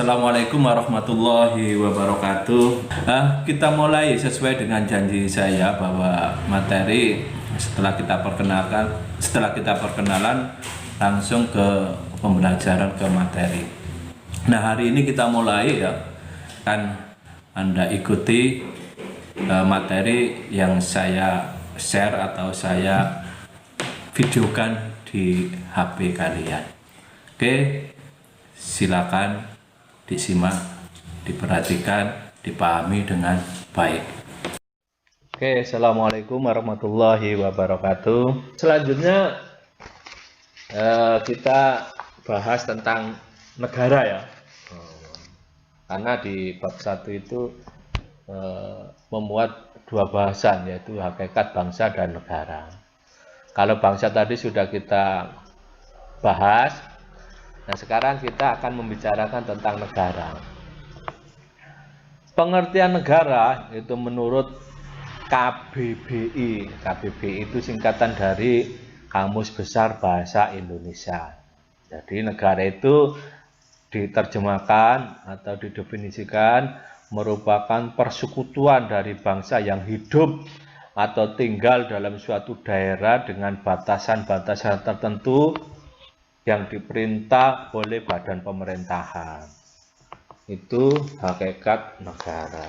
Assalamualaikum warahmatullahi wabarakatuh. Kita mulai sesuai dengan janji saya bahwa materi setelah kita perkenalan langsung ke pembelajaran ke materi. Nah, hari ini kita mulai ya. Kan Anda ikuti materi yang saya share atau saya videokan di HP kalian. Oke, silakan disimak, diperhatikan, dipahami dengan baik. Oke, assalamualaikum warahmatullahi wabarakatuh. Selanjutnya kita bahas tentang negara ya. Karena di bab 1 itu memuat dua bahasan, yaitu hakikat bangsa dan negara. Kalau bangsa tadi sudah kita bahas, nah sekarang kita akan membicarakan tentang negara. Pengertian negara itu menurut KBBI. KBBI itu singkatan dari Kamus Besar Bahasa Indonesia. Jadi negara itu diterjemahkan atau didefinisikan merupakan persekutuan dari bangsa yang hidup atau tinggal dalam suatu daerah dengan batasan-batasan tertentu yang diperintah oleh badan pemerintahan. Itu hakikat negara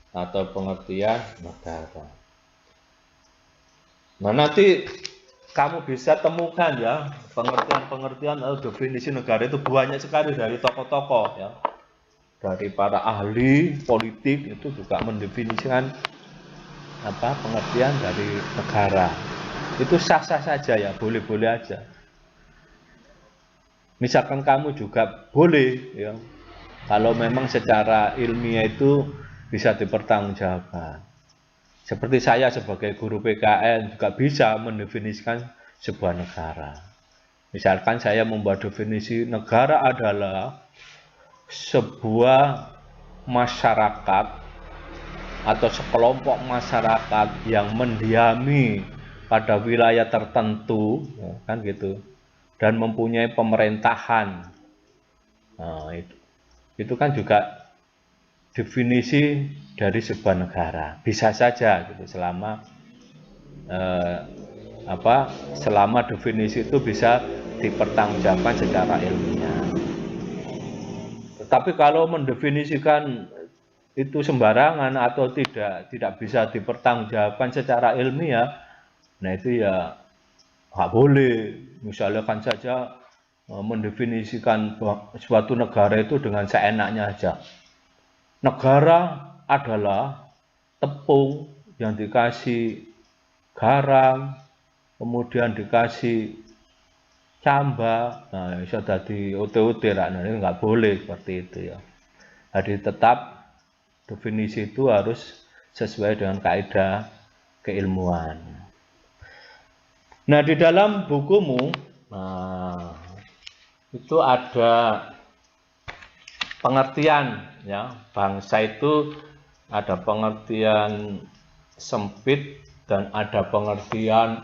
atau pengertian negara. Nah, nanti kamu bisa temukan ya pengertian-pengertian atau definisi negara itu banyak sekali dari tokoh-tokoh ya. Dari para ahli politik itu juga mendefinisikan pengertian dari negara. Itu sah-sah saja ya, boleh-boleh aja. Misalkan kamu juga boleh ya, kalau memang secara ilmiah itu bisa dipertanggungjawabkan. Seperti saya sebagai guru PKN juga bisa mendefinisikan sebuah negara. Misalkan saya membuat definisi negara adalah sebuah masyarakat atau sekelompok masyarakat yang mendiami pada wilayah tertentu, ya, kan gitu, dan mempunyai pemerintahan. Nah, itu kan juga definisi dari sebuah negara. Bisa saja gitu selama selama definisi itu bisa dipertanggungjawabkan secara ilmiah. Tetapi kalau mendefinisikan itu sembarangan atau tidak bisa dipertanggungjawabkan secara ilmiah, nah itu ya nggak boleh. Misalnya kan saja mendefinisikan suatu negara itu dengan seenaknya aja. Negara adalah tepung yang dikasih garam, kemudian dikasih camba, nah bisa jadi ote-ote lah. Nah, ini nggak boleh seperti itu ya. Jadi tetap definisi itu harus sesuai dengan kaidah keilmuan. Nah, di dalam bukumu, itu ada pengertian ya, bangsa itu ada pengertian sempit dan ada pengertian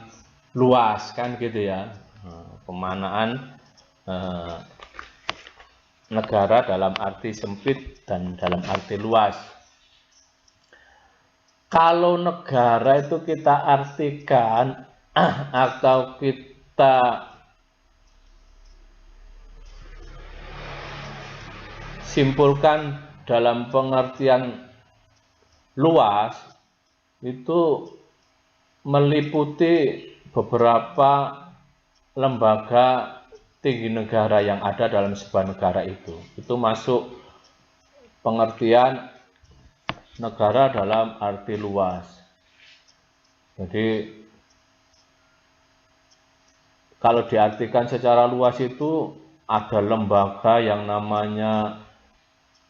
luas kan gitu ya. Pemanaan negara dalam arti sempit dan dalam arti luas. Kalau negara itu kita artikan atau kita simpulkan dalam pengertian luas, itu meliputi beberapa lembaga tinggi negara yang ada dalam sebuah negara itu. Itu masuk pengertian negara dalam arti luas. Jadi kalau diartikan secara luas itu ada lembaga yang namanya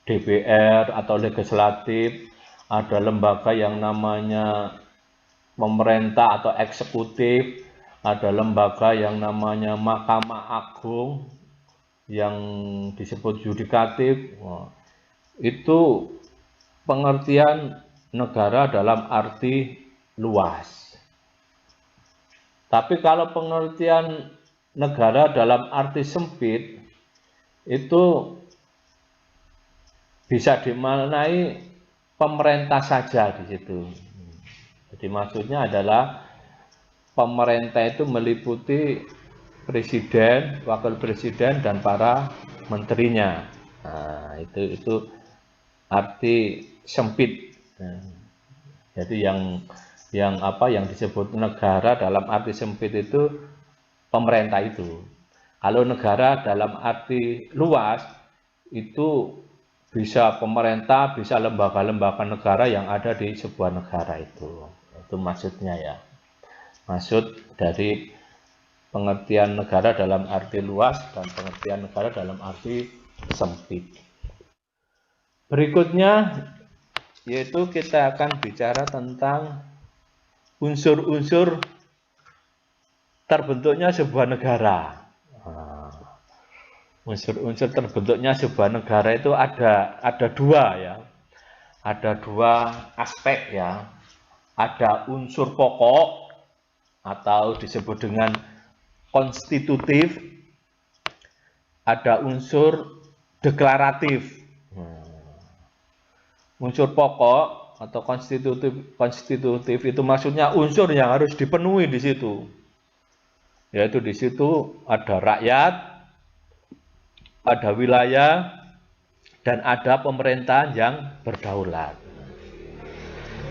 DPR atau legislatif, ada lembaga yang namanya pemerintah atau eksekutif, ada lembaga yang namanya Mahkamah Agung yang disebut yudikatif. Itu pengertian negara dalam arti luas. Tapi kalau pengertian negara dalam arti sempit itu bisa dimaknai pemerintah saja di situ. Jadi maksudnya adalah pemerintah itu meliputi presiden, wakil presiden, dan para menterinya. Nah, itu arti sempit. Nah, jadi yang disebut negara dalam arti sempit itu pemerintah itu. Kalau negara dalam arti luas itu bisa pemerintah, bisa lembaga-lembaga negara yang ada di sebuah negara itu. Itu maksudnya ya. Maksud dari pengertian negara dalam arti luas dan pengertian negara dalam arti sempit. Berikutnya yaitu kita akan bicara tentang unsur-unsur terbentuknya sebuah negara. Unsur-unsur terbentuknya sebuah negara itu ada dua ya. Ada dua aspek ya. Ada unsur pokok atau disebut dengan konstitutif. Ada unsur deklaratif. Unsur pokok atau konstitutif itu maksudnya unsur yang harus dipenuhi di situ. Yaitu di situ ada rakyat, ada wilayah, dan ada pemerintahan yang berdaulat.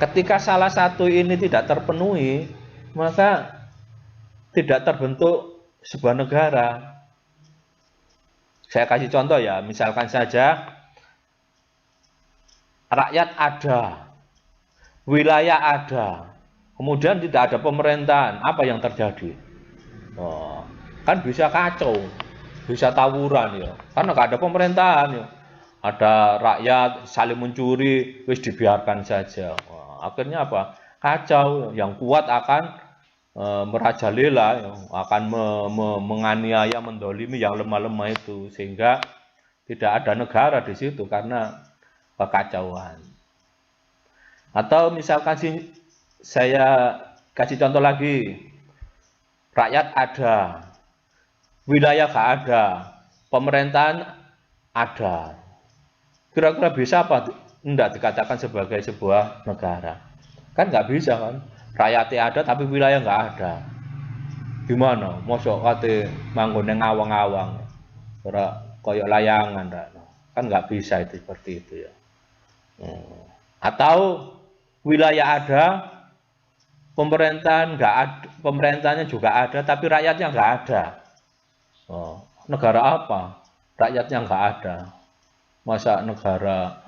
Ketika salah satu ini tidak terpenuhi, maka tidak terbentuk sebuah negara. Saya kasih contoh ya, misalkan saja rakyat ada, wilayah ada, kemudian tidak ada pemerintahan, apa yang terjadi? Kan bisa kacau. Bisa tawuran ya, karena nggak ada pemerintahan ya. Ada rakyat saling mencuri, wis dibiarkan saja. Akhirnya apa? Kacau. Yang kuat akan merajalela, ya, akan menganiaya, mendolimi yang lemah-lemah itu, sehingga tidak ada negara di situ karena kekacauan. Atau misalkan saya kasih contoh lagi, rakyat ada, wilayah nggak ada, pemerintahan ada. Kira-kira bisa apa? Tidak dikatakan sebagai sebuah negara. Kan nggak bisa kan? Rakyatnya ada tapi wilayah nggak ada. Gimana? Mosok kate manggon yang awang-awang, koyok layangan, kan nggak bisa itu seperti itu ya. Atau wilayah ada, pemerintahan nggak ada, pemerintahnya juga ada, tapi rakyatnya nggak ada. Negara apa? Rakyatnya nggak ada. Masa negara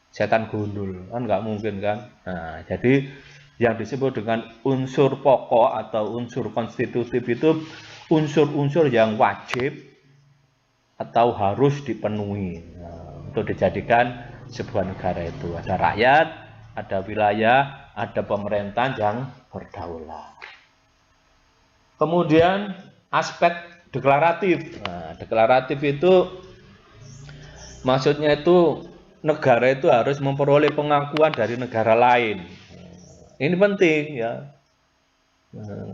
setan gundul? Kan nggak mungkin kan? Nah, jadi yang disebut dengan unsur pokok atau unsur konstitutif itu unsur-unsur yang wajib atau harus dipenuhi untuk dijadikan sebuah negara itu. Ada rakyat, ada wilayah, ada pemerintahan yang berdaulat. Kemudian aspek deklaratif. Nah, deklaratif itu maksudnya itu negara itu harus memperoleh pengakuan dari negara lain. Ini penting ya.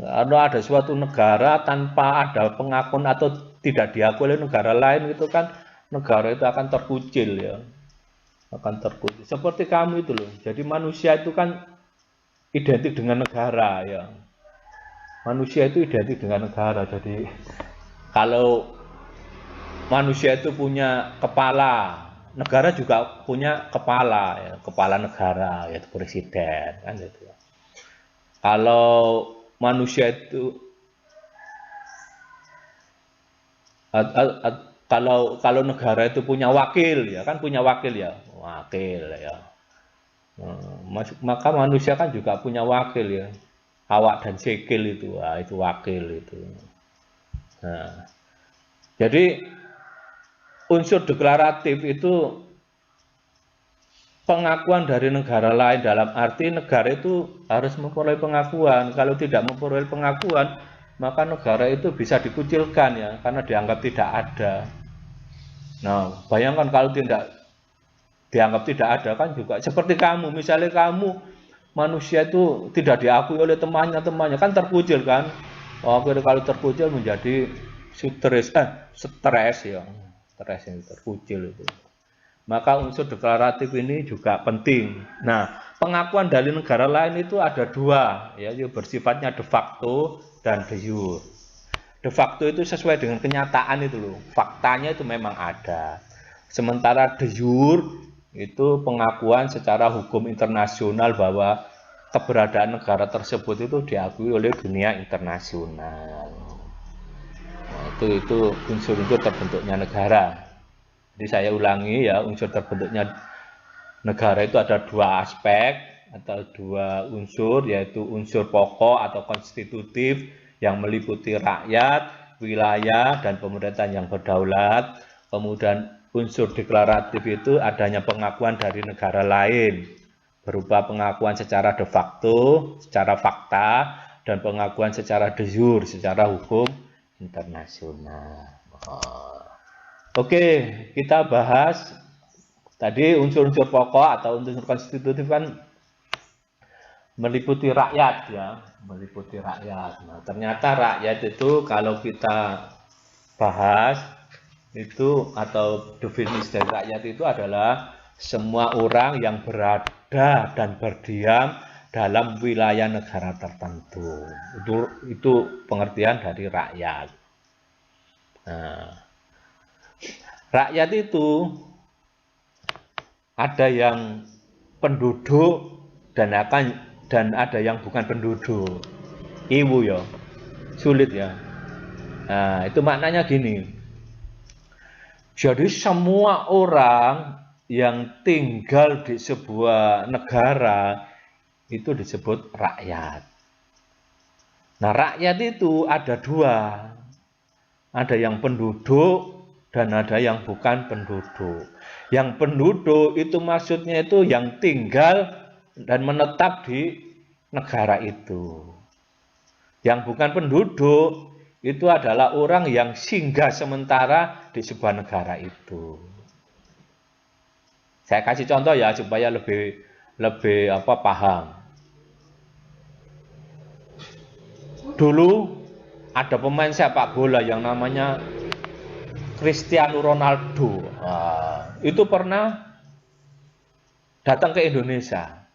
Kalau ada suatu negara tanpa ada pengakuan atau tidak diakui oleh negara lain, itu kan negara itu akan terkucil ya. Akan terkucil. Seperti kamu itu loh. Jadi manusia itu kan identik dengan negara ya. Manusia itu identik dengan negara. Jadi kalau manusia itu punya kepala, negara juga punya kepala, ya, kepala negara, yaitu presiden, kan gitu. Kalau manusia itu, kalau negara itu punya wakil, ya kan punya wakil ya, maka manusia kan juga punya wakil ya, awak dan sikil itu, itu wakil itu. Nah, jadi unsur deklaratif itu pengakuan dari negara lain, dalam arti negara itu harus memperoleh pengakuan. Kalau tidak memperoleh pengakuan, maka negara itu bisa dikucilkan ya, karena dianggap tidak ada. Nah, bayangkan kalau tidak dianggap tidak ada, kan juga seperti kamu, misalnya kamu manusia itu tidak diakui oleh temannya, kan terkucil kan. Kalau terkucil menjadi stres ya. Stres yang terkucil itu. maka unsur deklaratif ini juga penting. Nah, pengakuan dari negara lain itu ada dua, yaitu bersifatnya de facto dan de jure. De facto itu sesuai dengan kenyataan itu loh, faktanya itu memang ada. Sementara de jure itu pengakuan secara hukum internasional bahwa keberadaan negara tersebut itu diakui oleh dunia internasional. Nah, itu unsur-unsur terbentuknya negara. Jadi saya ulangi ya, unsur terbentuknya negara itu ada dua aspek atau dua unsur, yaitu unsur pokok atau konstitutif yang meliputi rakyat, wilayah, dan pemerintahan yang berdaulat. Kemudian unsur deklaratif itu adanya pengakuan dari negara lain, berupa pengakuan secara de facto, secara fakta, dan pengakuan secara de jure, secara hukum internasional. Oke, kita bahas tadi unsur-unsur pokok atau unsur konstitutif kan meliputi rakyat ya, meliputi rakyat. Nah, ternyata rakyat itu kalau kita bahas itu atau definisi dari rakyat itu adalah semua orang yang berada dan berdiam dalam wilayah negara tertentu. Itu pengertian dari rakyat. Nah, rakyat itu ada yang penduduk dan ada yang bukan penduduk. Ibu ya, sulit ya. Nah, itu maknanya gini. Jadi semua orang yang tinggal di sebuah negara itu disebut rakyat. Nah, rakyat itu ada dua. Ada yang penduduk dan ada yang bukan penduduk. Yang penduduk itu maksudnya itu yang tinggal dan menetap di negara itu. Yang bukan penduduk itu adalah orang yang singgah sementara di sebuah negara itu. Saya kasih contoh ya supaya lebih paham. Dulu ada pemain sepak bola yang namanya Cristiano Ronaldo. Itu pernah datang ke Indonesia.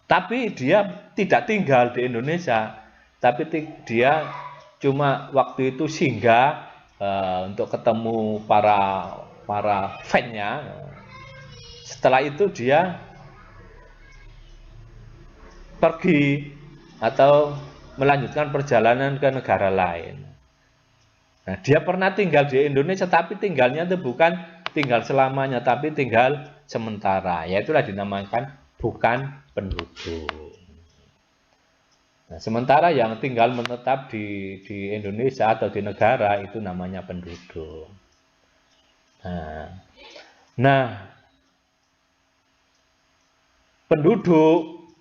Tapi dia tidak tinggal di Indonesia, tapi dia cuma waktu itu singgah untuk ketemu para fan-nya. Setelah itu dia pergi atau melanjutkan perjalanan ke negara lain. Nah, dia pernah tinggal di Indonesia, tapi tinggalnya itu bukan tinggal selamanya, tapi tinggal sementara. Ya itulah dinamakan bukan penduduk. Nah, sementara yang tinggal menetap di Indonesia atau di negara itu namanya penduduk. Nah, penduduk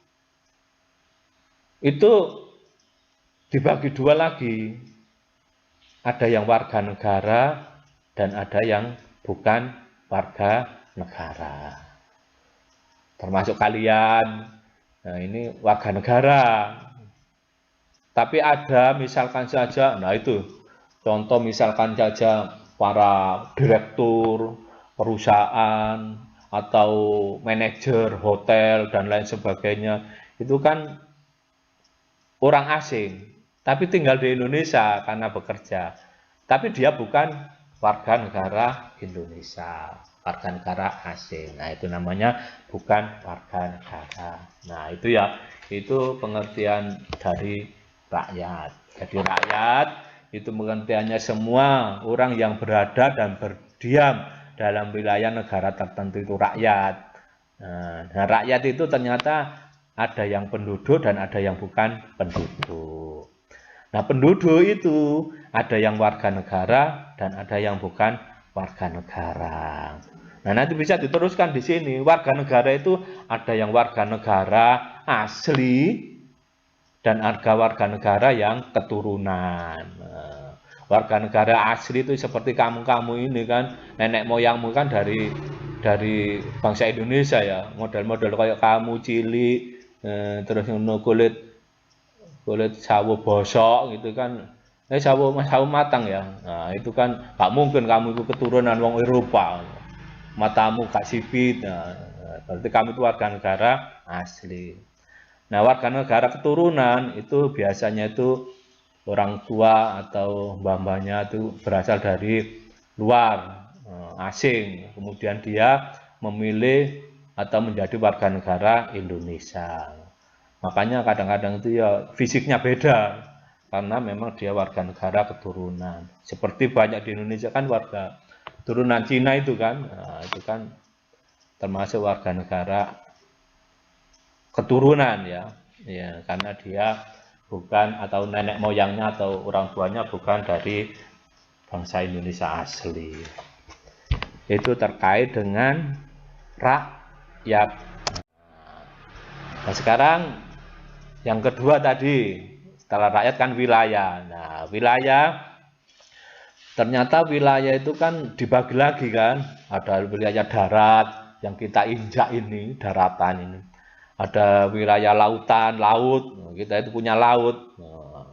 itu dibagi dua lagi. Ada yang warga negara dan ada yang bukan warga negara. Termasuk kalian. Nah, ini warga negara. Tapi ada misalkan saja, nah itu contoh misalkan saja para direktur perusahaan atau manajer hotel dan lain sebagainya. Itu kan orang asing, tapi tinggal di Indonesia karena bekerja. Tapi dia bukan warga negara Indonesia, warga negara asing. Nah, itu namanya bukan warga negara. Nah, itu ya, itu pengertian dari rakyat. Jadi rakyat itu pengertiannya semua orang yang berada dan berdiam dalam wilayah negara tertentu itu rakyat. Nah, rakyat itu ternyata ada yang penduduk dan ada yang bukan penduduk. Nah, penduduk itu ada yang warga negara dan ada yang bukan warga negara. Nah, nanti bisa diteruskan di sini. Warga negara itu ada yang warga negara asli dan ada warga negara yang keturunan. Warga negara asli itu seperti kamu ini kan, nenek moyangmu kan dari bangsa Indonesia ya. Model-model kayak kamu cilik, terus kulit sawo bosok gitu kan, sawo matang ya. Nah, itu kan gak mungkin kamu itu keturunan wong Eropa. matamu gak sipit. Nah, berarti kamu itu warga negara asli. Nah, warga negara keturunan itu biasanya itu orang tua atau mbah-mbahnya itu berasal dari luar, asing. Kemudian dia memilih atau menjadi warga negara Indonesia. Makanya kadang-kadang itu ya fisiknya beda karena memang dia warga negara keturunan. Seperti banyak di Indonesia kan warga turunan Cina itu kan, nah, itu kan termasuk warga negara keturunan ya, ya karena dia bukan atau nenek moyangnya atau orang tuanya bukan dari bangsa Indonesia asli. Itu terkait dengan rakyat. Nah sekarang yang kedua tadi setelah rakyat kan wilayah. Nah wilayah ternyata wilayah itu kan dibagi lagi kan, ada wilayah darat yang kita injak ini, daratan ini. Ada wilayah lautan, laut, kita itu punya laut. Nah,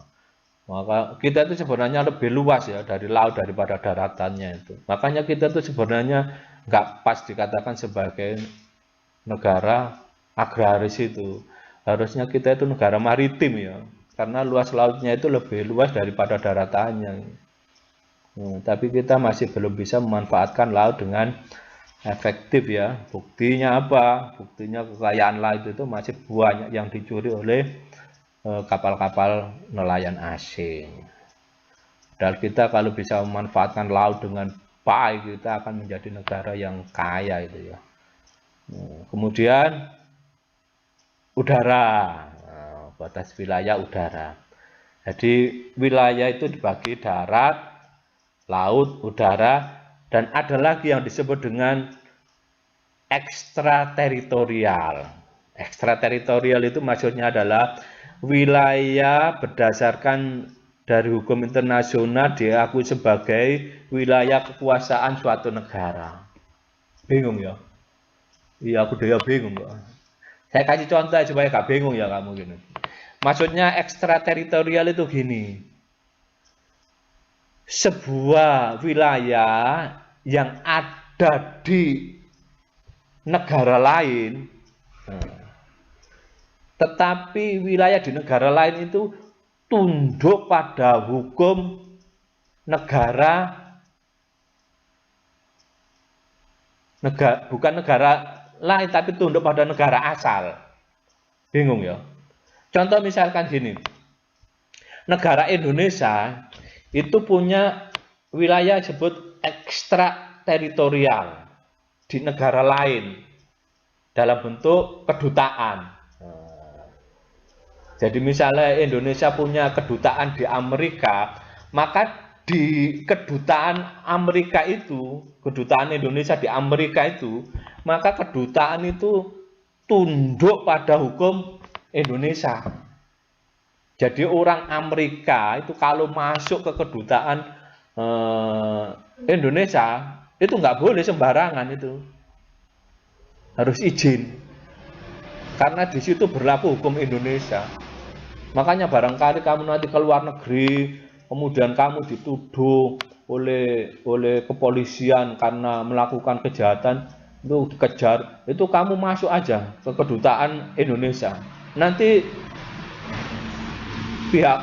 maka kita itu sebenarnya lebih luas ya dari laut daripada daratannya itu. Makanya kita itu sebenarnya nggak pas dikatakan sebagai negara agraris itu. Harusnya kita itu negara maritim ya, karena luas lautnya itu lebih luas daripada daratannya. Tapi kita masih belum bisa memanfaatkan laut dengan efektif ya. Buktinya apa? Buktinya kekayaan laut itu masih banyak yang dicuri oleh kapal-kapal nelayan asing. Dan kita kalau bisa memanfaatkan laut dengan baik, kita akan menjadi negara yang kaya itu ya. Kemudian udara, batas wilayah udara. Jadi wilayah itu dibagi darat, laut, udara, dan ada lagi yang disebut dengan ekstrateritorial. Ekstrateritorial itu maksudnya adalah wilayah berdasarkan dari hukum internasional diakui sebagai wilayah kekuasaan suatu negara. Bingung ya? Iya, aku udah bingung kok. Saya kasih contoh supaya gak bingung ya kamu gini. Maksudnya ekstrateritorial itu gini. Sebuah wilayah yang ada di negara lain, tetapi wilayah di negara lain itu tunduk pada hukum negara bukan negara lain tapi tunduk pada negara asal. Bingung ya? Contoh misalkan gini. Negara Indonesia itu punya wilayah disebut ekstrateritorial di negara lain dalam bentuk kedutaan. Jadi misalnya Indonesia punya kedutaan di Amerika, maka di kedutaan Amerika itu, kedutaan Indonesia di Amerika itu, maka kedutaan itu tunduk pada hukum Indonesia. Jadi orang Amerika itu kalau masuk ke kedutaan Indonesia itu nggak boleh sembarangan itu, harus izin. Karena di situ berlaku hukum Indonesia. Makanya barangkali kamu nanti ke luar negeri, kemudian kamu dituduh oleh kepolisian karena melakukan kejahatan, itu dikejar, itu kamu masuk aja ke kedutaan Indonesia. Nanti pihak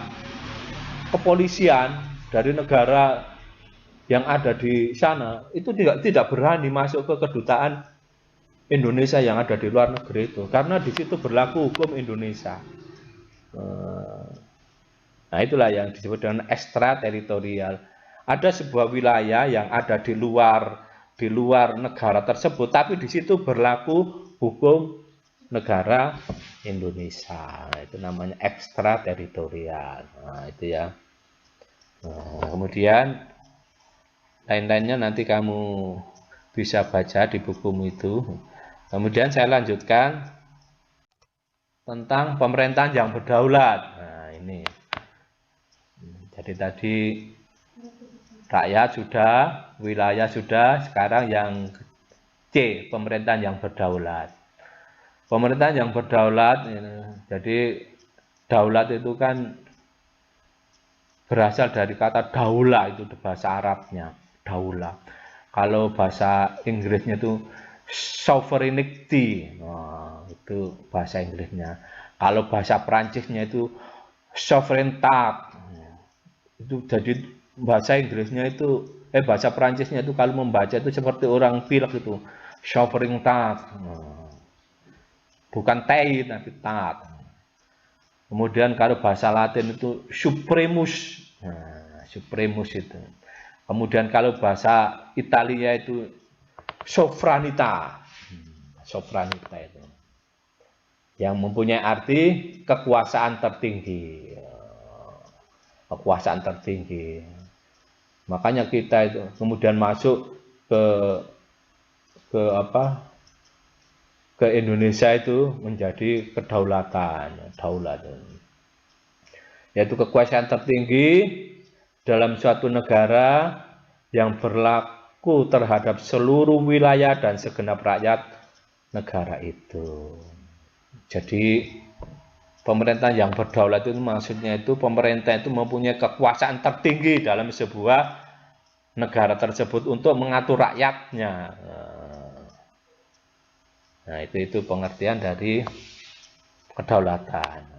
kepolisian dari negara yang ada di sana itu tidak berani masuk ke kedutaan Indonesia yang ada di luar negeri itu, karena di situ berlaku hukum Indonesia. Nah itulah yang disebut dengan ekstrateritorial. Ada sebuah wilayah yang ada di luar negara tersebut, tapi di situ berlaku hukum negara Indonesia. Nah, itu namanya ekstrateritorial. Nah itu ya. Nah, kemudian lain-lainnya nanti kamu bisa baca di bukumu itu. Kemudian saya lanjutkan tentang pemerintahan yang berdaulat. Nah, ini. Jadi tadi rakyat sudah, wilayah sudah, sekarang yang C, pemerintahan yang berdaulat. Pemerintahan yang berdaulat, jadi daulat itu kan berasal dari kata daula, itu bahasa Arabnya, daula. Kalau bahasa Inggrisnya itu sovereignty. Nah, itu bahasa Inggrisnya. Kalau bahasa Perancisnya itu sovereigntat. Itu jadi bahasa Inggrisnya itu bahasa Perancisnya itu kalau membaca itu seperti orang pilek itu. Sovereigntat. Nah, bukan tei tapi tat. Kemudian kalau bahasa Latin itu supremus. Nah, supremus itu. Kemudian kalau bahasa Italia itu sovranità. Sovranità itu. Yang mempunyai arti kekuasaan tertinggi. Kekuasaan tertinggi. Makanya kita itu kemudian masuk ke apa? Ke Indonesia itu menjadi kedaulatan, yaitu kekuasaan tertinggi dalam suatu negara yang berlaku terhadap seluruh wilayah dan segenap rakyat negara itu. Jadi pemerintah yang berdaulat itu maksudnya itu pemerintah itu mempunyai kekuasaan tertinggi dalam sebuah negara tersebut untuk mengatur rakyatnya. Nah, itu pengertian dari kedaulatan.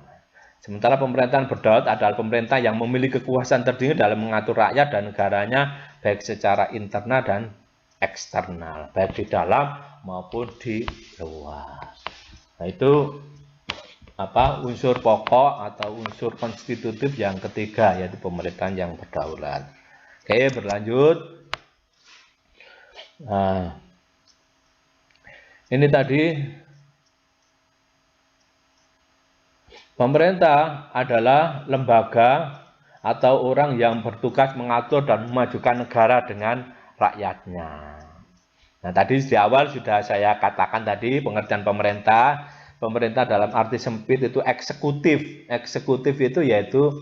Sementara pemerintahan berdaulat adalah pemerintah yang memiliki kekuasaan tertinggi dalam mengatur rakyat dan negaranya baik secara internal dan eksternal, baik di dalam maupun di luar. Nah, itu unsur pokok atau unsur konstitutif yang ketiga, yaitu pemerintahan yang berdaulat. Oke, berlanjut. Nah, ini tadi pemerintah adalah lembaga atau orang yang bertugas mengatur dan memajukan negara dengan rakyatnya. Nah, tadi di awal sudah saya katakan tadi pengertian pemerintah. Pemerintah dalam arti sempit itu eksekutif. Eksekutif itu yaitu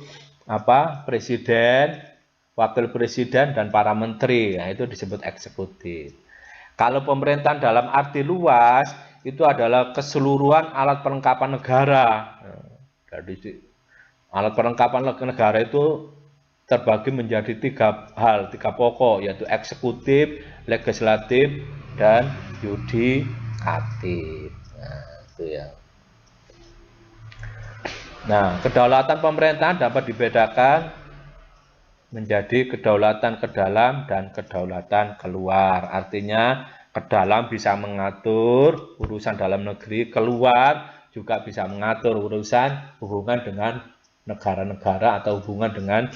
presiden, wakil presiden dan para menteri. Nah, itu disebut eksekutif. Kalau pemerintahan dalam arti luas itu adalah keseluruhan alat perlengkapan negara. Jadi alat perlengkapan negara itu terbagi menjadi tiga pokok, yaitu eksekutif, legislatif, dan yudikatif. Nah, itu ya. Nah, kedaulatan pemerintahan dapat dibedakan menjadi kedaulatan ke dalam dan kedaulatan keluar. Artinya ke dalam bisa mengatur urusan dalam negeri, keluar juga bisa mengatur urusan hubungan dengan negara-negara atau hubungan dengan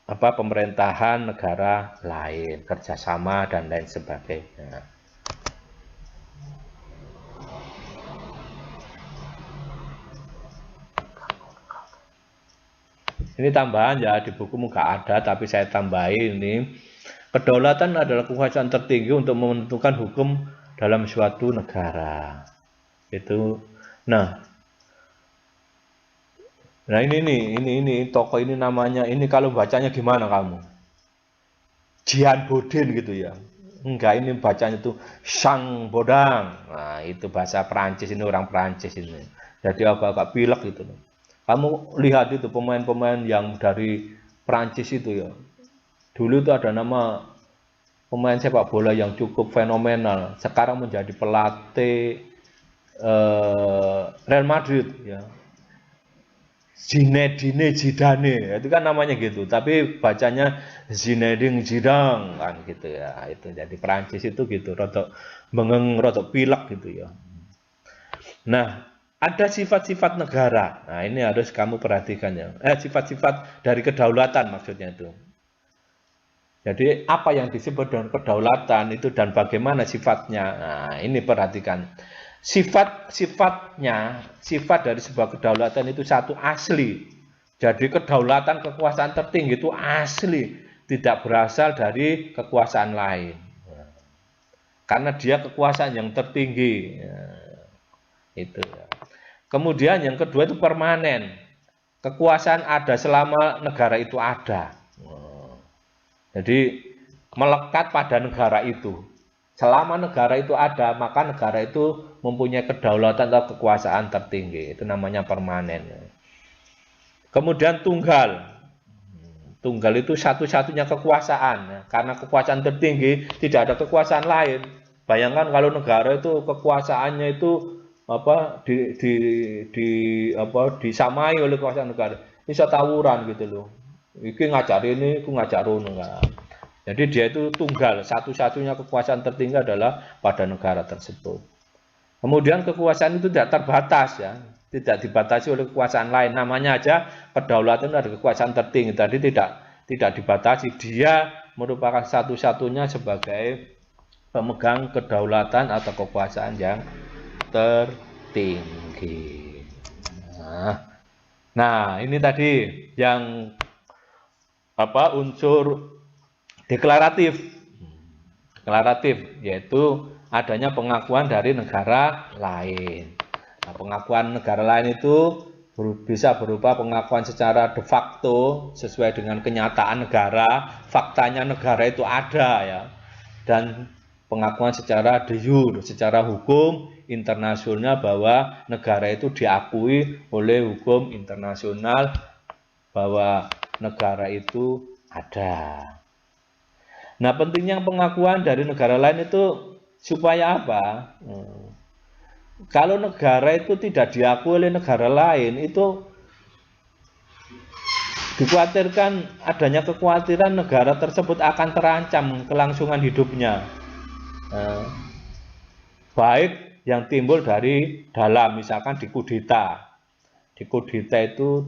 pemerintahan negara lain, kerjasama dan lain sebagainya. Ini tambahan ya, di buku nggak ada, tapi saya tambahin ini. Kedaulatan adalah kekuasaan tertinggi untuk menentukan hukum dalam suatu negara. Itu. Nah ini tokoh ini namanya, ini kalau bacanya gimana kamu? Jian Bodin gitu ya. Enggak, ini bacanya itu Sang Bodang. Nah, itu bahasa Perancis, ini orang Perancis ini. Jadi agak-agak pilek gitu loh. Kamu lihat itu pemain-pemain yang dari Prancis itu ya. Dulu itu ada nama pemain sepak bola yang cukup fenomenal. Sekarang menjadi pelatih Real Madrid ya. Zinedine Zidane, itu kan namanya gitu. Tapi bacanya Zinedine Zidane kan gitu ya. Itu jadi Prancis itu gitu, rotok bengeng, rotok pilek gitu ya. Nah, ada sifat-sifat negara. Nah, ini harus kamu perhatikan ya. Sifat-sifat dari kedaulatan maksudnya itu. Jadi, apa yang disebut dengan kedaulatan itu dan bagaimana sifatnya. Nah, ini perhatikan. Sifat dari sebuah kedaulatan itu satu asli. Jadi, kedaulatan kekuasaan tertinggi itu asli, tidak berasal dari kekuasaan lain. Karena dia kekuasaan yang tertinggi. Itu ya. Kemudian yang kedua itu permanen. Kekuasaan ada selama negara itu ada. Jadi melekat pada negara itu. Selama negara itu ada, maka negara itu mempunyai kedaulatan atau kekuasaan tertinggi. Itu namanya permanen. Kemudian tunggal. Tunggal itu satu-satunya kekuasaan. Ya. Karena kekuasaan tertinggi, tidak ada kekuasaan lain. Bayangkan kalau negara itu kekuasaannya itu apa disamai oleh kekuasaan negara. Bisa tawuran gitu loh. Iki ngajar ini, aku ngajar ono kan. Jadi dia itu tunggal, satu-satunya kekuasaan tertinggi adalah pada negara tersebut. Kemudian kekuasaan itu tidak terbatas ya. Tidak dibatasi oleh kekuasaan lain. Namanya aja kedaulatan ada kekuasaan tertinggi. Tadi tidak dibatasi. Dia merupakan satu-satunya sebagai pemegang kedaulatan atau kekuasaan yang tertinggi. Nah, ini tadi yang unsur deklaratif. Deklaratif yaitu adanya pengakuan dari negara lain. Nah, pengakuan negara lain itu bisa berupa pengakuan secara de facto sesuai dengan kenyataan negara, faktanya negara itu ada ya. Dan pengakuan secara de jure, secara hukum internasional bahwa negara itu diakui oleh hukum internasional bahwa negara itu ada. Nah, pentingnya pengakuan dari negara lain itu supaya apa? Kalau negara itu tidak diakui oleh negara lain, itu dikhawatirkan adanya kekhawatiran negara tersebut akan terancam kelangsungan hidupnya. Baik yang timbul dari dalam, misalkan dikudeta. Dikudeta itu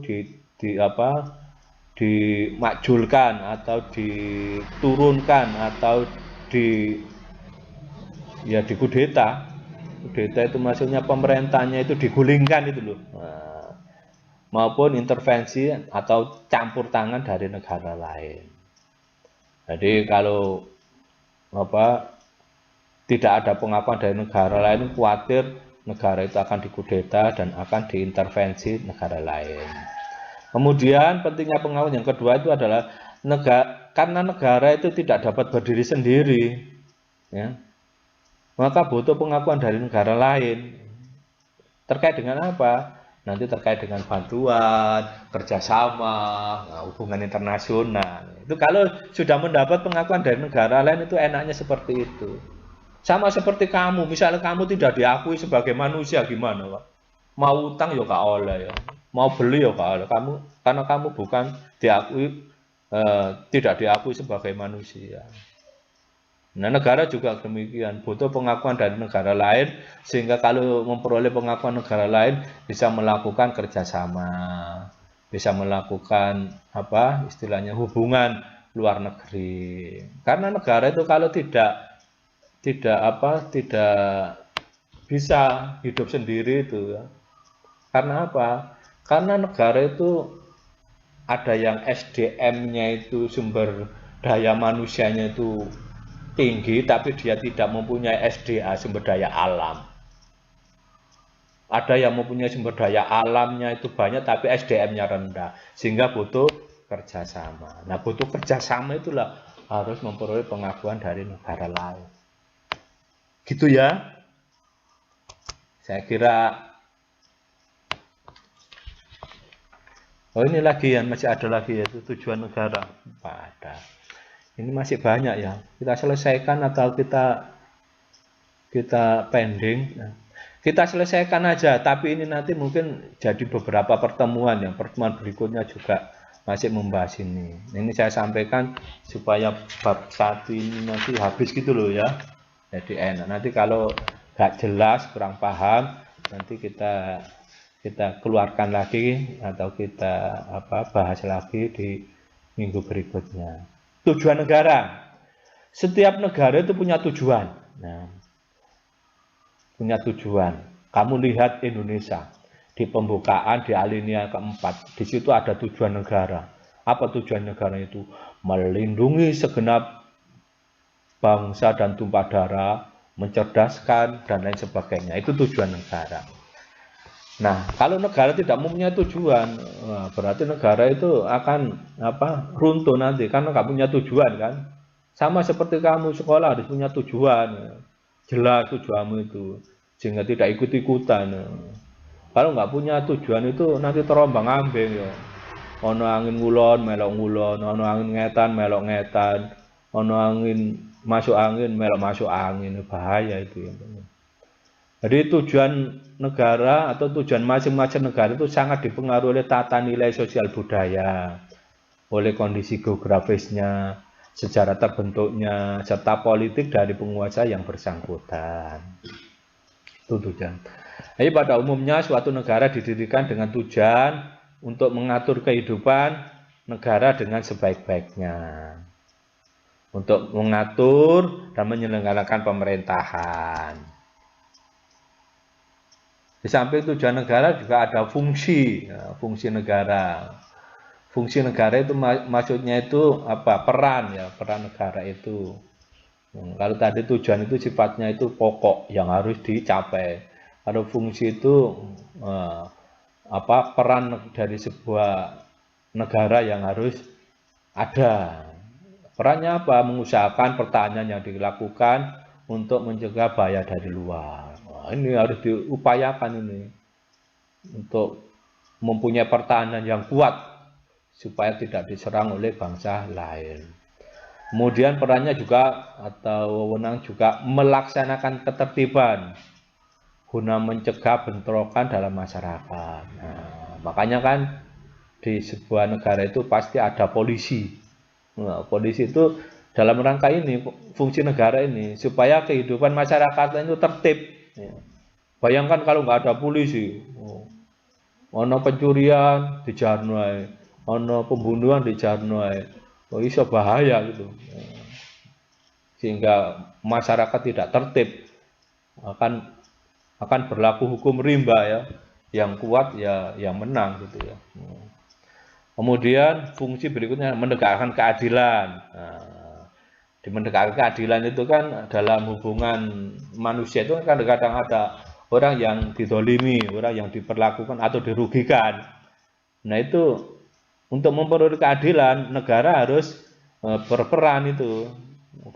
dimakjulkan atau diturunkan atau dikudeta. Kudeta itu maksudnya pemerintahnya itu digulingkan itu loh. Maupun intervensi atau campur tangan dari negara lain. Jadi kalau tidak ada pengakuan dari negara lain, khawatir negara itu akan dikudeta dan akan diintervensi negara lain. Kemudian pentingnya pengakuan yang kedua itu adalah karena negara itu tidak dapat berdiri sendiri, ya, maka butuh pengakuan dari negara lain. Terkait dengan apa? Nanti terkait dengan bantuan, kerjasama, hubungan internasional. Itu kalau sudah mendapat pengakuan dari negara lain itu enaknya seperti itu. Sama seperti kamu, misalnya kamu tidak diakui sebagai manusia gimana, Pak? Mau utang ya gak oleh ya. Mau beli ya gak oleh. Karena kamu bukan diakui, tidak diakui sebagai manusia. Nah, negara juga demikian, butuh pengakuan dari negara lain, sehingga kalau memperoleh pengakuan negara lain bisa melakukan kerjasama, bisa melakukan istilahnya hubungan luar negeri. Karena negara itu kalau tidak bisa hidup sendiri itu ya. Karena apa? Karena negara itu ada yang SDM-nya itu sumber daya manusianya itu tinggi, tapi dia tidak mempunyai SDA, sumber daya alam. Ada yang mempunyai sumber daya alamnya itu banyak, tapi SDM-nya rendah, sehingga butuh kerjasama. Nah, butuh kerjasama itulah harus memperoleh pengakuan dari negara lain. Gitu ya. Saya kira. Oh, ini lagi ya, masih ada lagi ya, itu tujuan negara. Ada. Ini masih banyak ya. Kita selesaikan atau kita pending. Nah, kita selesaikan aja, tapi ini nanti mungkin jadi beberapa pertemuan ya. Pertemuan berikutnya juga masih membahas ini. Ini saya sampaikan supaya bab 1 ini nanti habis gitu loh ya. Jadi enak. Nanti kalau nggak jelas, kurang paham, nanti kita keluarkan lagi atau kita bahas lagi di minggu berikutnya. Tujuan negara. Setiap negara itu punya tujuan. Nah, punya tujuan. Kamu lihat Indonesia di pembukaan di alinea keempat, di situ ada tujuan negara. Apa tujuan negara itu? Melindungi segenap bangsa dan tumpah darah, mencerdaskan dan lain sebagainya. Itu tujuan negara. Nah, kalau negara tidak mempunyai tujuan, berarti negara itu akan runtuh nanti karena nggak punya tujuan kan. Sama seperti kamu sekolah harus punya tujuan, jelas tujuanmu itu, sehingga tidak ikut-ikutan. Kalau nggak punya tujuan itu nanti terombang-ambing ya. Ono angin ngulon melok ngulon, ono angin ngetan melok ngetan, ono angin masuk angin melok masuk angin. Bahaya itu ya. Jadi tujuan negara atau tujuan masing-masing negara itu sangat dipengaruhi oleh tata nilai sosial budaya, oleh kondisi geografisnya, sejarah terbentuknya, serta politik dari penguasa yang bersangkutan. Itu tujuan. Jadi pada umumnya suatu negara didirikan dengan tujuan untuk mengatur kehidupan negara dengan sebaik-baiknya, untuk mengatur dan menyelenggarakan pemerintahan. Di samping tujuan negara juga ada fungsi, fungsi negara. Fungsi negara itu maksudnya itu apa? Peran ya, peran negara itu. Kalau tadi tujuan itu sifatnya itu pokok yang harus dicapai. Kalau fungsi itu apa? Peran dari sebuah negara yang harus ada. Perannya apa? Mengusahakan pertahanan yang dilakukan untuk mencegah bahaya dari luar. Ini harus diupayakan ini untuk mempunyai pertahanan yang kuat supaya tidak diserang oleh bangsa lain. Kemudian perannya juga atau wewenang juga melaksanakan ketertiban guna mencegah bentrokan dalam masyarakat. Nah, makanya kan di sebuah negara itu pasti ada polisi. Nah, polisi itu dalam rangka ini, fungsi negara ini supaya kehidupan masyarakat itu tertib. Bayangkan kalau nggak ada polisi, ono pencurian di Jarnoi, ono pembunuhan di Jarnoi, bisa bahaya gitu. Sehingga masyarakat tidak tertib, akan berlaku hukum rimba ya, yang kuat ya yang menang gitu ya. Kemudian fungsi berikutnya menegakkan keadilan. Nah, di menegakkan keadilan itu kan dalam hubungan manusia itu kan kadang-kadang ada orang yang didolimi, orang yang diperlakukan atau dirugikan. Nah itu untuk memperoleh keadilan negara harus berperan itu.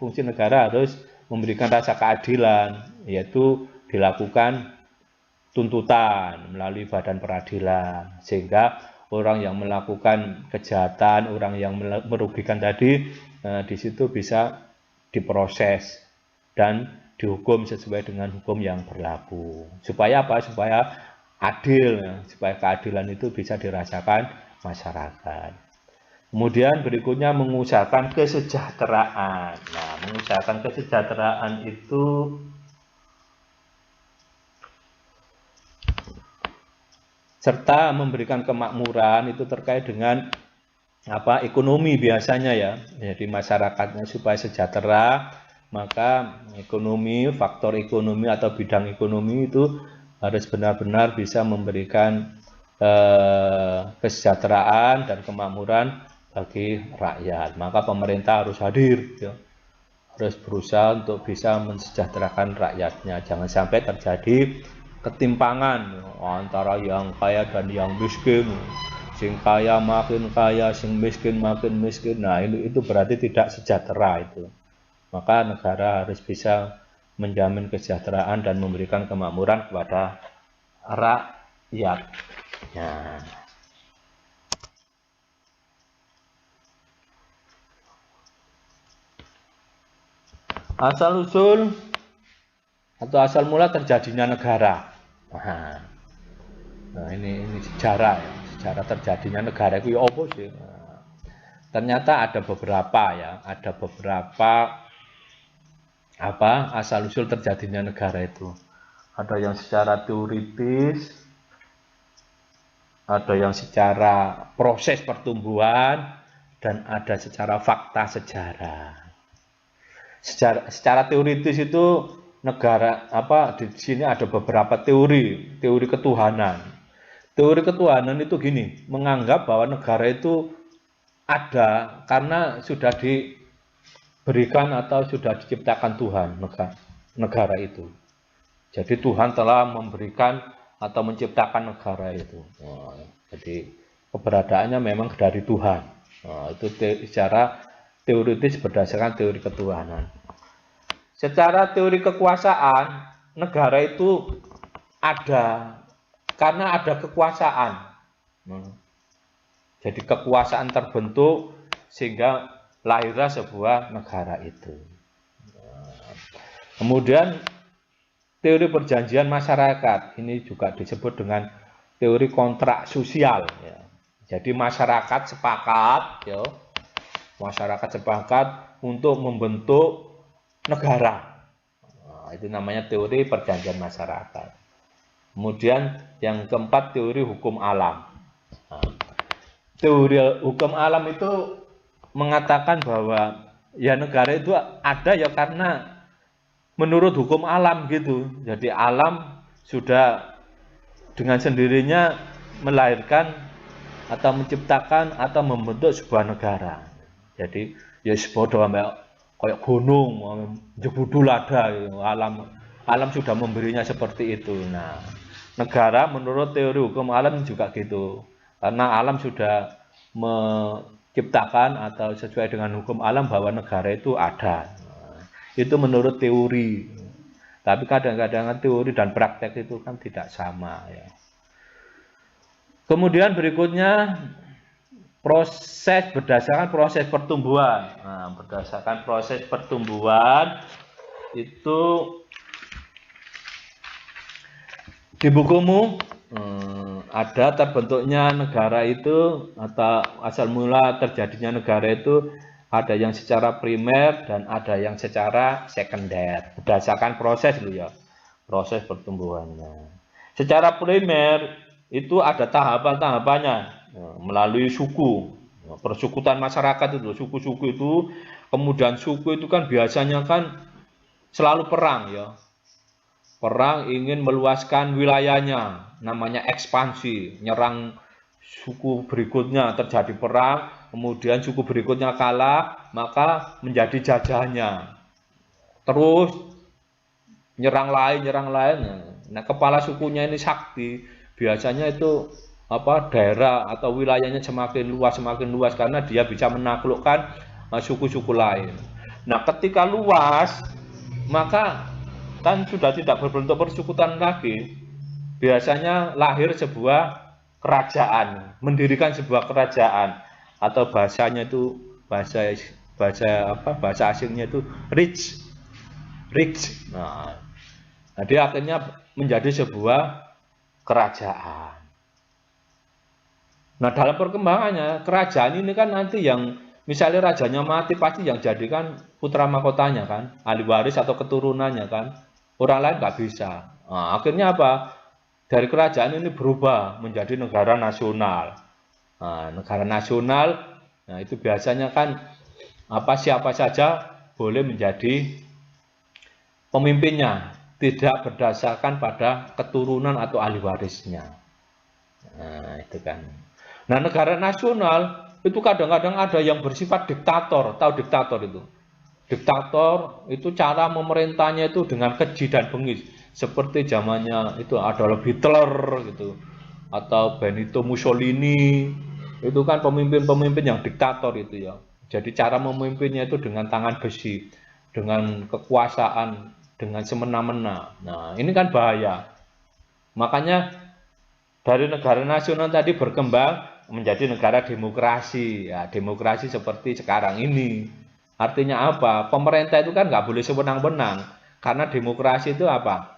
Fungsi negara harus memberikan rasa keadilan, yaitu dilakukan tuntutan melalui badan peradilan, sehingga orang yang melakukan kejahatan, orang yang merugikan tadi di situ bisa diproses dan dihukum sesuai dengan hukum yang berlaku. Supaya apa? Supaya adil, supaya keadilan itu bisa dirasakan masyarakat. Kemudian berikutnya mengusahakan kesejahteraan. Nah, mengusahakan kesejahteraan itu serta memberikan kemakmuran itu terkait dengan apa ekonomi biasanya ya. Jadi masyarakatnya supaya sejahtera, maka ekonomi, faktor ekonomi atau bidang ekonomi itu harus benar-benar bisa memberikan kesejahteraan dan kemakmuran bagi rakyat. Maka pemerintah harus hadir ya. Harus berusaha untuk bisa mensejahterakan rakyatnya. Jangan sampai terjadi ketimpangan antara yang kaya dan yang miskin. Sing kaya makin kaya, sing miskin makin miskin. Nah, itu berarti tidak sejahtera itu. Maka negara harus bisa menjamin kesejahteraan dan memberikan kemakmuran kepada rakyat. Ya. Asal usul atau asal mula terjadinya negara. Nah, ini sejarah ya. Sejarah terjadinya negara itu ya apa sih? Nah, ternyata ada beberapa ya, ada beberapa asal usul terjadinya negara itu. Ada yang secara teoritis, ada yang secara proses pertumbuhan, dan ada secara fakta sejarah. Secara teoritis itu negara di sini ada beberapa teori ketuhanan. Teori ketuhanan itu gini, menganggap bahwa negara itu ada karena sudah diberikan atau sudah diciptakan Tuhan negara itu. Jadi Tuhan telah memberikan atau menciptakan negara itu. Jadi keberadaannya memang dari Tuhan. Itu secara teoritis berdasarkan teori ketuhanan. Secara teori kekuasaan, negara itu ada karena ada kekuasaan. Jadi kekuasaan terbentuk sehingga lahirlah sebuah negara itu. Kemudian teori perjanjian masyarakat ini juga disebut dengan teori kontrak sosial. Ya. Jadi masyarakat sepakat, ya, masyarakat sepakat untuk membentuk negara. Nah, itu namanya teori perjanjian masyarakat. Kemudian yang keempat teori hukum alam. Nah, teori hukum alam itu mengatakan bahwa ya negara itu ada ya karena menurut hukum alam gitu. Jadi alam sudah dengan sendirinya melahirkan atau menciptakan atau membentuk sebuah negara. Jadi ya sepodo ambek kayak gunung, jebudul ada gitu. Alam sudah memberinya seperti itu. Nah, negara menurut teori hukum alam juga gitu. Karena alam sudah menciptakan atau sesuai dengan hukum alam bahwa negara itu ada. Nah, itu menurut teori. Tapi kadang-kadang teori dan praktek itu kan tidak sama ya. Kemudian berikutnya proses berdasarkan proses pertumbuhan. Nah, berdasarkan proses pertumbuhan itu di bukumu ada terbentuknya negara itu atau asal mula terjadinya negara itu ada yang secara primer dan ada yang secara sekunder berdasarkan proses dulu ya, proses pertumbuhannya. Secara primer itu ada tahapan-tahapannya melalui suku, persukutan masyarakat itu, suku-suku itu, kemudian suku itu kan biasanya kan selalu perang ya. Perang ingin meluaskan wilayahnya, namanya ekspansi, nyerang suku berikutnya, terjadi perang, kemudian suku berikutnya kalah, maka menjadi jajahannya. Terus nyerang lain. Nah, kepala sukunya ini sakti, biasanya itu daerah atau wilayahnya semakin luas karena dia bisa menaklukkan suku-suku lain. Nah, ketika luas, maka kan sudah tidak berbentuk persukutan lagi. Biasanya lahir sebuah kerajaan, mendirikan sebuah kerajaan atau bahasanya itu bahasa asingnya itu rich. Nah, dia akhirnya menjadi sebuah kerajaan. Nah, dalam perkembangannya kerajaan ini kan nanti yang misalnya rajanya mati pasti yang jadikan putra mahkotanya kan, ahli waris atau keturunannya kan. Orang lain nggak bisa. Nah, akhirnya apa? Dari kerajaan ini berubah menjadi negara nasional. Nah, negara nasional, nah itu biasanya kan siapa saja boleh menjadi pemimpinnya, tidak berdasarkan pada keturunan atau ahli warisnya. Nah, itu kan. Nah, negara nasional itu kadang-kadang ada yang bersifat diktator. Tahu diktator itu? Diktator itu cara memerintahnya itu dengan keji dan bengis, seperti zamannya itu Adolf Hitler gitu, atau Benito Mussolini. Itu kan pemimpin-pemimpin yang diktator itu ya. Jadi cara memimpinnya itu dengan tangan besi, dengan kekuasaan, dengan semena-mena. Nah, ini kan bahaya. Makanya dari negara nasional tadi berkembang menjadi negara demokrasi. Ya, demokrasi seperti sekarang ini. Artinya apa? Pemerintah itu kan nggak boleh sewenang-wenang. Karena demokrasi itu apa?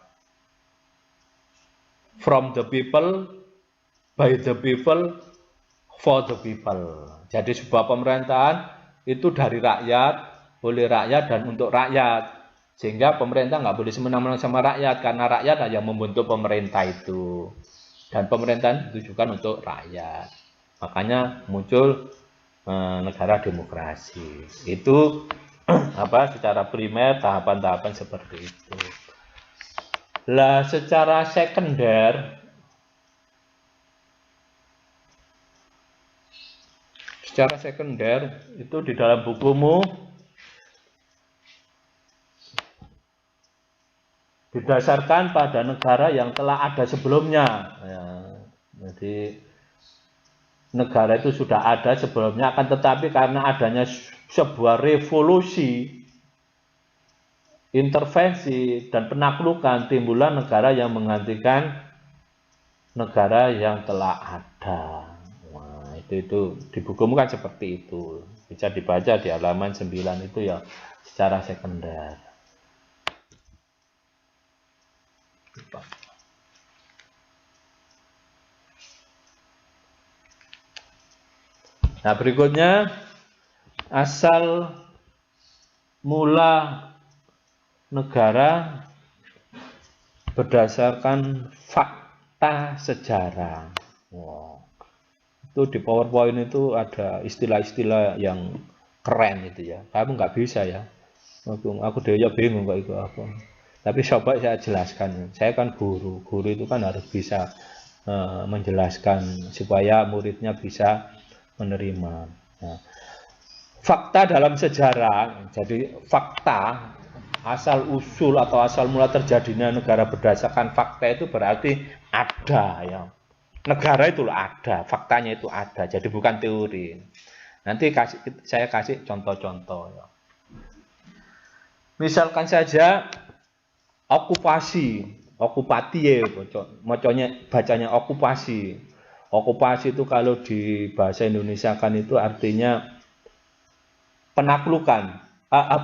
From the people, by the people, for the people. Jadi sebuah pemerintahan itu dari rakyat, oleh rakyat, dan untuk rakyat. Sehingga pemerintah nggak boleh sewenang-wenang sama rakyat. Karena rakyat yang membentuk pemerintah itu. Dan pemerintahan ditujukan untuk rakyat. Makanya muncul negara demokrasi. Itu secara primer tahapan-tahapan seperti itu. Lah secara sekunder itu di dalam bukumu didasarkan pada negara yang telah ada sebelumnya. Ya, jadi negara itu sudah ada sebelumnya, akan tetapi karena adanya sebuah revolusi, intervensi, dan penaklukan, timbullah negara yang menggantikan negara yang telah ada. Nah, Itu di bukumu kan seperti itu. Bisa dibaca di halaman 9 itu ya secara sekunder. Nah, berikutnya asal mula negara berdasarkan fakta sejarah. Wow. Itu di PowerPoint itu ada istilah-istilah yang keren itu ya. Kamu nggak bisa ya. Aku dia bingung kok itu apa. Tapi coba saya jelaskan. Saya kan guru. Guru itu kan harus bisa menjelaskan supaya muridnya bisa menerima. Nah, fakta dalam sejarah, jadi fakta asal usul atau asal mula terjadinya negara berdasarkan fakta itu berarti ada ya. Negara itu ada, faktanya itu ada, jadi bukan teori. Nanti saya kasih contoh-contoh ya. Misalkan saja okupati ya, bacanya okupasi. Okupasi itu kalau di bahasa Indonesia kan itu artinya penaklukan,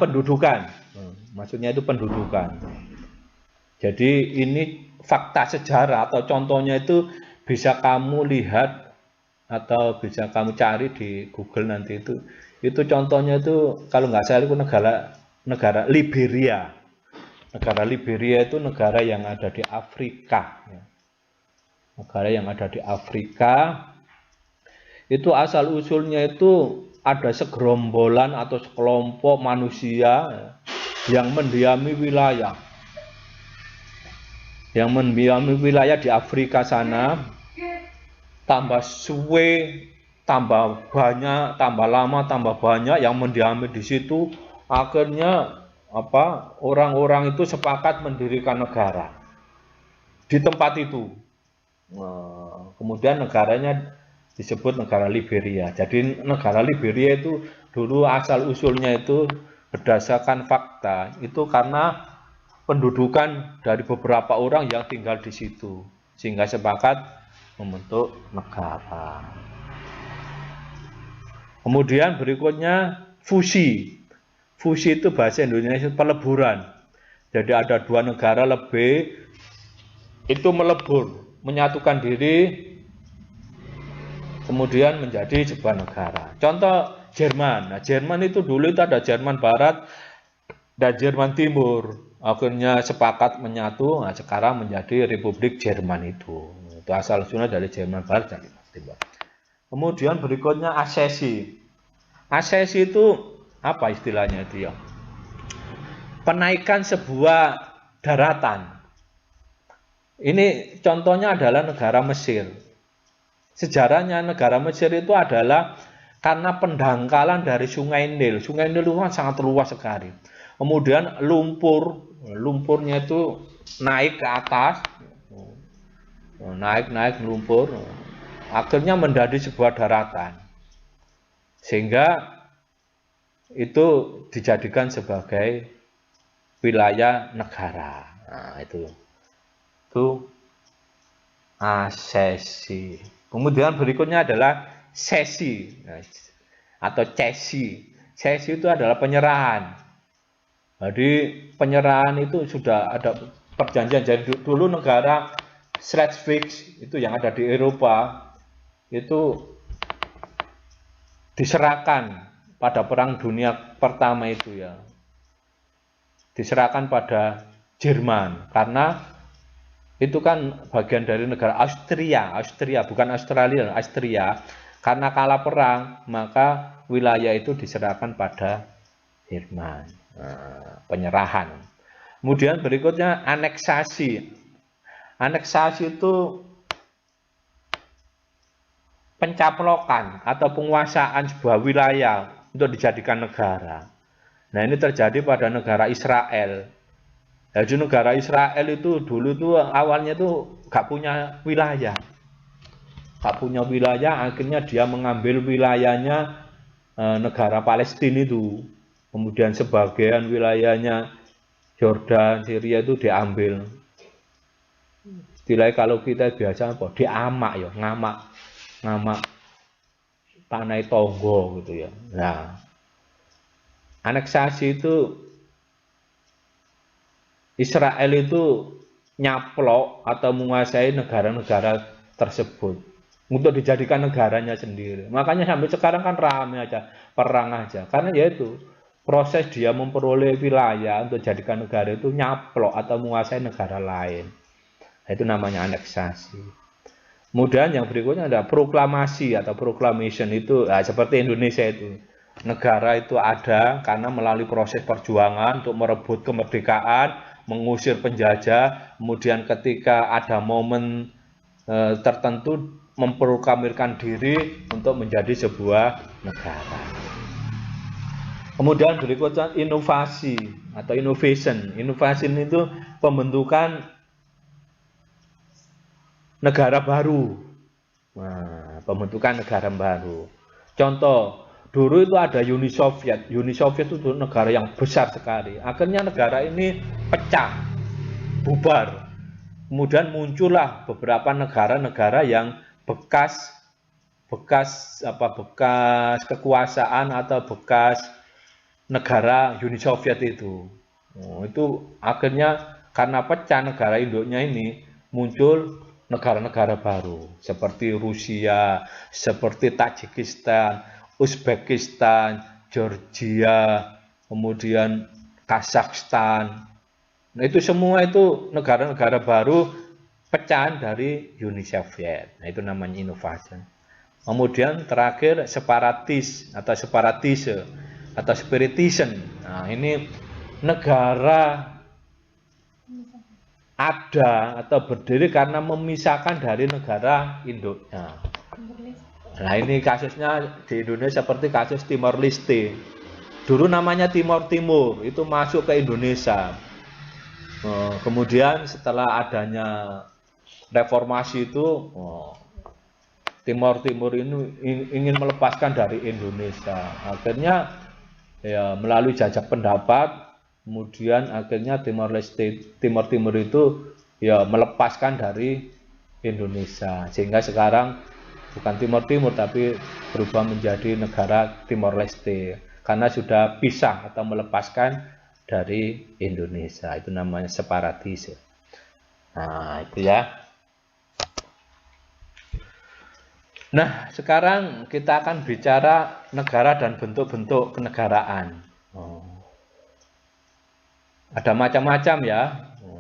pendudukan. Maksudnya itu pendudukan. Jadi ini fakta sejarah atau contohnya itu bisa kamu lihat atau bisa kamu cari di Google nanti itu. Itu contohnya itu kalau nggak salah itu negara Liberia. Negara Liberia itu negara yang ada di Afrika. Negara yang ada di Afrika itu asal usulnya itu ada segerombolan atau sekelompok manusia yang mendiami wilayah di Afrika sana, tambah suwe, tambah banyak, tambah lama, tambah banyak yang mendiami di situ. Akhirnya orang-orang itu sepakat mendirikan negara di tempat itu. Kemudian negaranya disebut negara Liberia. Jadi negara Liberia itu dulu asal usulnya itu berdasarkan fakta. Itu karena pendudukan dari beberapa orang yang tinggal di situ, sehingga sepakat membentuk negara. Kemudian berikutnya fusi. Fusi itu bahasa Indonesia peleburan. Jadi ada dua negara lebih itu melebur, menyatukan diri, kemudian menjadi sebuah negara. Contoh Jerman. Nah, Jerman itu dulu itu ada Jerman Barat dan Jerman Timur. Akhirnya sepakat menyatu. Nah, sekarang menjadi Republik Jerman itu. Itu asal usulnya dari Jerman Barat dan Jerman Timur. Kemudian berikutnya asesi. Asesi itu apa istilahnya itu ya? Penaikan sebuah daratan. Ini contohnya adalah negara Mesir. Sejarahnya negara Mesir itu adalah karena pendangkalan dari Sungai Nil. Sungai Nil itu kan sangat luas sekali. Kemudian lumpurnya itu naik ke atas, naik lumpur, akhirnya menjadi sebuah daratan. Sehingga itu dijadikan sebagai wilayah negara. Nah, itu asesi. Kemudian berikutnya adalah sesi atau cesi. Sesi itu adalah penyerahan. Jadi penyerahan itu sudah ada perjanjian. Jadi dulu negara Schleswig itu yang ada di Eropa itu diserahkan pada Perang Dunia Pertama itu ya. Diserahkan pada Jerman karena itu kan bagian dari negara Austria bukan Australia, Austria. Karena kalah perang, maka wilayah itu diserahkan pada Jerman. Penyerahan. Kemudian berikutnya aneksasi. Aneksasi itu pencaplokan atau penguasaan sebuah wilayah untuk dijadikan negara. Nah, ini terjadi pada negara Israel. Jadi negara Israel itu dulu tuh awalnya tuh gak punya wilayah. Gak punya wilayah, akhirnya dia mengambil wilayahnya negara Palestina itu. Kemudian sebagian wilayahnya Jordan, Syria itu diambil. Istilahnya kalau kita biasa apa? Diamak ya, ngamak. tanah tonggo gitu ya. Nah, aneksasi itu Israel itu nyaplok atau menguasai negara-negara tersebut untuk dijadikan negaranya sendiri. Makanya sampai sekarang kan ramai aja, perang aja. Karena yaitu proses dia memperoleh wilayah untuk jadikan negara itu nyaplok atau menguasai negara lain. Itu namanya aneksasi. Kemudian yang berikutnya ada proklamasi atau proclamation itu seperti Indonesia itu. Negara itu ada karena melalui proses perjuangan untuk merebut kemerdekaan, mengusir penjajah, kemudian ketika ada momen tertentu memproklamirkan diri untuk menjadi sebuah negara. Kemudian berikutnya inovasi atau innovation. Innovation itu pembentukan negara baru. Nah, pembentukan negara baru. Contoh, dulu itu ada Uni Soviet. Uni Soviet itu negara yang besar sekali. Akhirnya negara ini pecah, bubar. Kemudian muncullah beberapa negara-negara yang bekas kekuasaan atau bekas negara Uni Soviet itu. Itu akhirnya karena pecah negara induknya ini muncul negara-negara baru seperti Rusia, seperti Tajikistan, Uzbekistan, Georgia, kemudian Kazakhstan. Nah, itu semua itu negara-negara baru pecahan dari Uni Soviet. Nah, itu namanya inovasi. Kemudian terakhir separatis atau separatise atau spiritism. Nah, ini negara ada atau berdiri karena memisahkan dari negara induknya. Nah, ini kasusnya di Indonesia seperti kasus Timor Leste. Dulu namanya Timor Timur, itu masuk ke Indonesia. Kemudian setelah adanya reformasi itu, Timor Timur ini ingin melepaskan dari Indonesia. Akhirnya ya melalui jajak pendapat, kemudian akhirnya Timor Timur itu ya melepaskan dari Indonesia, sehingga sekarang bukan Timor Timur tapi berubah menjadi negara Timor Leste karena sudah pisah atau melepaskan dari Indonesia. Itu namanya separatis. Nah, itu ya. Nah, sekarang kita akan bicara negara dan bentuk-bentuk kenegaraan. Ada macam-macam ya.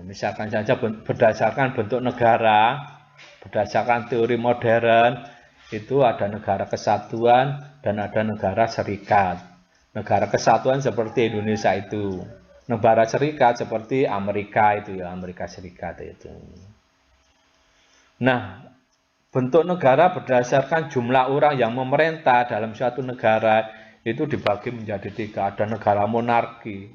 Misalkan saja berdasarkan bentuk negara, berdasarkan teori modern, itu ada negara kesatuan dan ada negara serikat. Negara kesatuan seperti Indonesia itu. Negara serikat seperti Amerika itu ya, Amerika Serikat itu. Nah, bentuk negara berdasarkan jumlah orang yang memerintah dalam suatu negara itu dibagi menjadi 3. Ada negara monarki.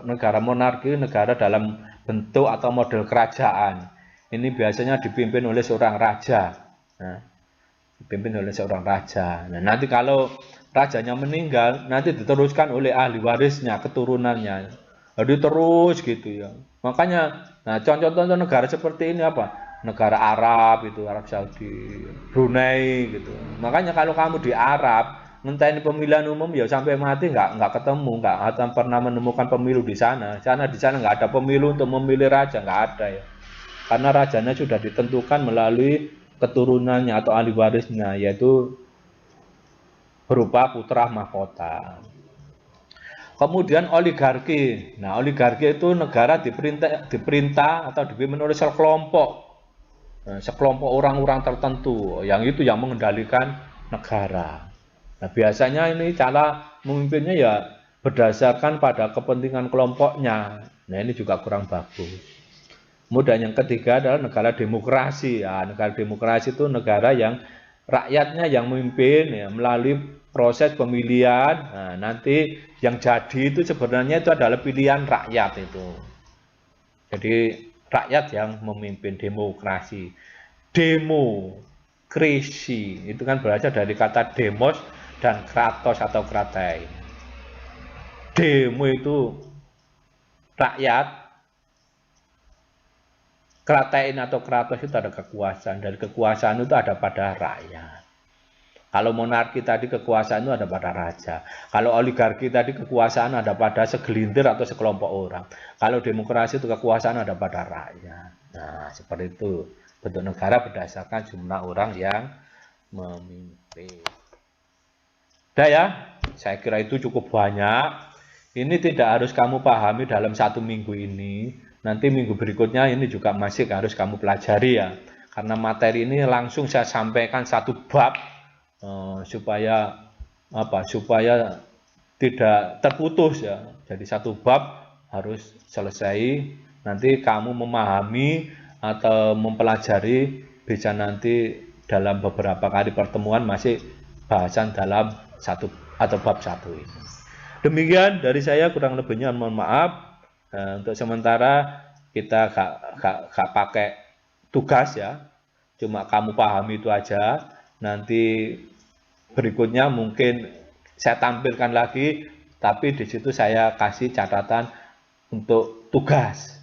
Negara monarki negara dalam bentuk atau model kerajaan. Ini biasanya dipimpin oleh seorang raja. Nah, dipimpin oleh seorang raja. Nah, nanti kalau rajanya meninggal, nanti diteruskan oleh ahli warisnya, keturunannya. Jadi terus gitu ya. Makanya, nah contoh-contoh negara seperti ini apa? Negara Arab itu, Arab Saudi, Brunei gitu. Makanya kalau kamu di Arab, ngenteni pemilihan umum ya sampai mati nggak ketemu, nggak akan pernah menemukan pemilu di sana. Di sana nggak ada pemilu untuk memilih raja, nggak ada ya. Karena rajanya sudah ditentukan melalui keturunannya atau ahli warisnya, yaitu berupa putra mahkota. Kemudian oligarki. Nah, oligarki itu negara diperintah atau dipimpin oleh sekelompok. Nah, sekelompok orang-orang tertentu yang itu yang mengendalikan negara. Nah, biasanya ini cara memimpinnya ya berdasarkan pada kepentingan kelompoknya. Nah, ini juga kurang bagus. Kemudian yang ketiga adalah negara demokrasi. Ya, negara demokrasi itu negara yang rakyatnya yang memimpin ya, melalui proses pemilihan. Nah, nanti yang jadi itu sebenarnya itu adalah pilihan rakyat itu. Jadi rakyat yang memimpin, demokrasi. Demokrasi itu kan berasal dari kata demos dan kratos atau kratai. Demo itu rakyat, kratein atau kratos itu ada kekuasaan. Dari kekuasaan itu ada pada rakyat. Kalau monarki tadi kekuasaan itu ada pada raja. Kalau oligarki tadi kekuasaan ada pada segelintir atau sekelompok orang. Kalau demokrasi itu kekuasaan ada pada rakyat. Nah, seperti itu. Bentuk negara berdasarkan jumlah orang yang memimpin. Udah ya, saya kira itu cukup banyak. Ini tidak harus kamu pahami dalam 1 minggu ini. Nanti minggu berikutnya ini juga masih harus kamu pelajari ya. Karena materi ini langsung saya sampaikan 1 bab supaya supaya tidak terputus ya. Jadi 1 bab harus selesai. Nanti kamu memahami atau mempelajari bisa nanti dalam beberapa kali pertemuan masih bahasan dalam bab 1 ini. Demikian dari saya, kurang lebihnya mohon maaf. Untuk sementara kita gak pakai tugas ya, cuma kamu pahami itu aja. Nanti berikutnya mungkin saya tampilkan lagi, tapi di situ saya kasih catatan untuk tugas,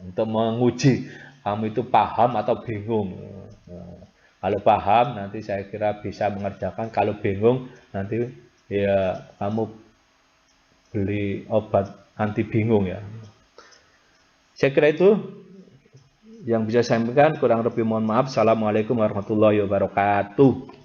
untuk menguji kamu itu paham atau bingung. Kalau paham nanti saya kira bisa mengerjakan, kalau bingung nanti ya kamu beli obat anti bingung ya. Saya kira itu yang bisa saya sampaikan, kurang lebih mohon maaf. Assalamualaikum warahmatullahi wabarakatuh.